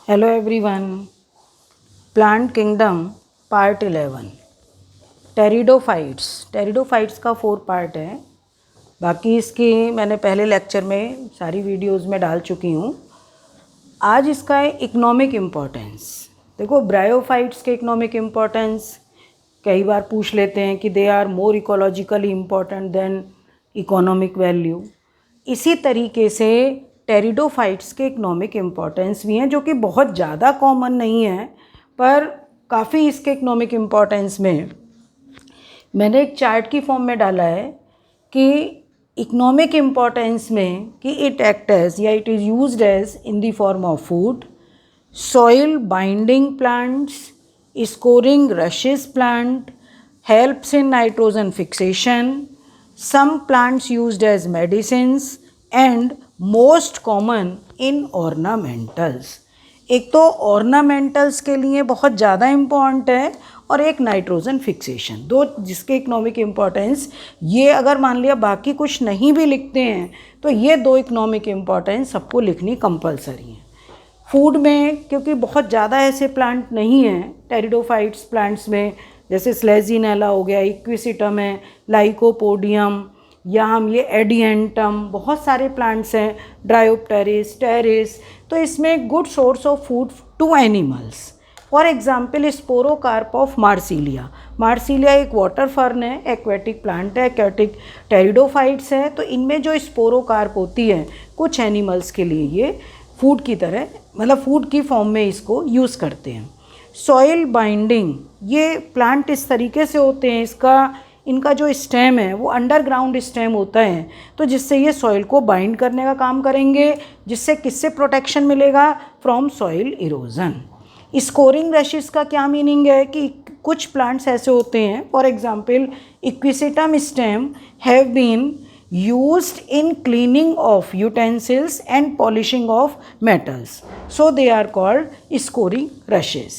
Hello everyone. Plant kingdom part 11 pteridophytes का 4 part है। बाकी इसकी मैंने पहले लेक्चर में सारी वीडियोस में डाल चुकी हूँ। आज इसका है इकोनॉमिक इम्पोर्टेंस। देखो, ब्रायोफाइट्स के इकोनॉमिक इम्पोर्टेंस कई बार पूछ लेते हैं कि they are more ecologically important than economic value. इसी तरीके से टेरिडोफाइट्स के इकोनॉमिक इम्पोर्टेंस भी हैं, जो कि बहुत ज़्यादा कॉमन नहीं है, पर काफ़ी इसके इकोनॉमिक इम्पोर्टेंस में मैंने एक चार्ट की फॉर्म में डाला है कि इकोनॉमिक इम्पोर्टेंस में कि इट एक्ट एज या it is used as in the form of food, soil binding plants, scouring rushes plant, helps in nitrogen fixation, some plants used as medicines and most common in ornamentals। एक तो ornamentals के लिए बहुत ज़्यादा important है और एक nitrogen fixation, दो जिसके इकोनॉमिक इम्पोर्टेंस ये अगर मान लिया बाकी कुछ नहीं भी लिखते हैं तो ये दो इकोनॉमिक इम्पोर्टेंस सबको लिखनी कंपलसरी है। फूड में क्योंकि बहुत ज़्यादा ऐसे प्लांट नहीं हैं टेरिडोफाइट्स प्लांट्स में, जैसे स्लेजिनेला हो गया, इक्विसिटम है, लाइकोपोडियम, या हम ये एडियंटम, बहुत सारे प्लांट्स हैं, ड्रायोप्टेरिस, टेरिस। तो इसमें good source of food to animals. For example sporocarp of Marsilea. Marsilea एक वाटर फर्न है, एक्वेटिक प्लांट है, एक्वेटिक टेरिडोफाइट्स है। तो इनमें जो स्पोरोकार्प होती है कुछ एनिमल्स के लिए ये फूड की तरह, मतलब फूड की फॉर्म में इसको यूज़ करते हैं। सॉइल बाइंडिंग, ये प्लांट इस तरीके से होते हैं, इनका जो स्टेम है वो अंडरग्राउंड स्टेम होता है, तो जिससे ये सॉइल को बाइंड करने का काम करेंगे, जिससे किससे प्रोटेक्शन मिलेगा? From soil erosion. स्कोरिंग रशिस का क्या मीनिंग है कि कुछ प्लांट्स ऐसे होते हैं, for example equisetum stem have been used in cleaning of utensils and polishing of metals, so they are called scoring rushes।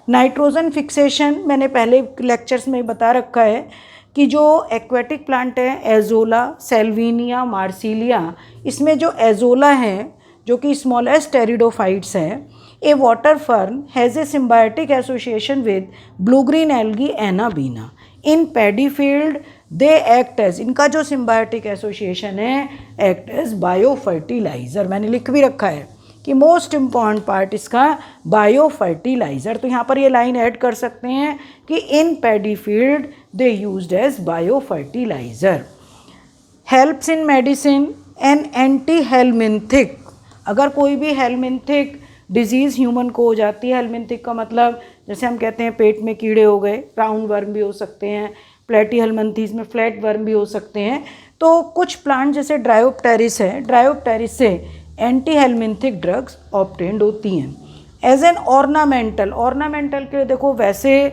Nitrogen fixation मैंने पहले लेक्चर्स में बता रखा है कि जो एक्वेटिक प्लांट है एजोला, सेल्विनिया, मार्सिलिया, इसमें जो एजोला है जो कि स्मॉलेस्ट टेरिडोफाइट्स है, a water fern has a symbiotic association with blue green algae Anabaena. In paddy field they act as, इनका जो सिम्बायोटिक एसोसिएशन है एक्ट एज बायो फर्टिलाइज़र। मैंने लिख भी रखा है कि मोस्ट इम्पॉर्टेंट पार्ट इसका बायो फर्टिलाइज़र। तो यहाँ पर ये लाइन ऐड कर सकते हैं कि in paddy field they used as bio fertilizer. Helps in medicine and anti helminthic. अगर कोई भी हेलमिंथिक डिजीज़ ह्यूमन को हो जाती है, हेलमिंथिक का मतलब जैसे हम कहते हैं पेट में कीड़े हो गए, राउंड वर्म भी हो सकते हैं, प्लेटीहेलमिंथीज में फ्लैट वर्म भी हो सकते हैं। तो कुछ प्लांट जैसे ड्रायोप्टेरिस है, ड्रायोप्टेरिस से एंटी हेलमिंथिक ड्रग्स ऑब्टेन्ड होती हैं। एज एन ऑर्नामेंटल के लिए देखो, वैसे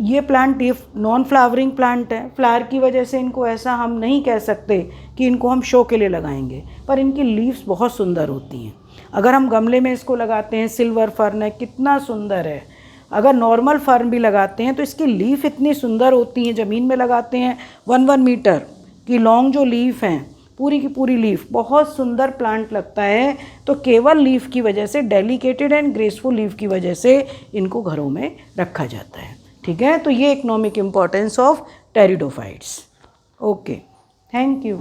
ये प्लांट ये नॉन फ्लावरिंग प्लांट है, फ्लावर की वजह से इनको ऐसा हम नहीं कह सकते कि इनको हम शो के लिए लगाएंगे, पर इनकी लीव्स बहुत सुंदर होती हैं। अगर हम गमले में इसको लगाते हैं, सिल्वर फर्न है, कितना सुंदर है। अगर नॉर्मल फर्न भी लगाते हैं तो इसकी लीफ इतनी सुंदर होती हैं, ज़मीन में लगाते हैं 1 मीटर की लॉन्ग जो लीफ हैं, पूरी की पूरी लीफ, बहुत सुंदर प्लांट लगता है। तो केवल लीफ की वजह से, डेलिकेटेड एंड ग्रेसफुल लीफ की वजह से इनको घरों में रखा जाता है। ठीक है, तो ये economic importance of pteridophytes. Okay, thank you.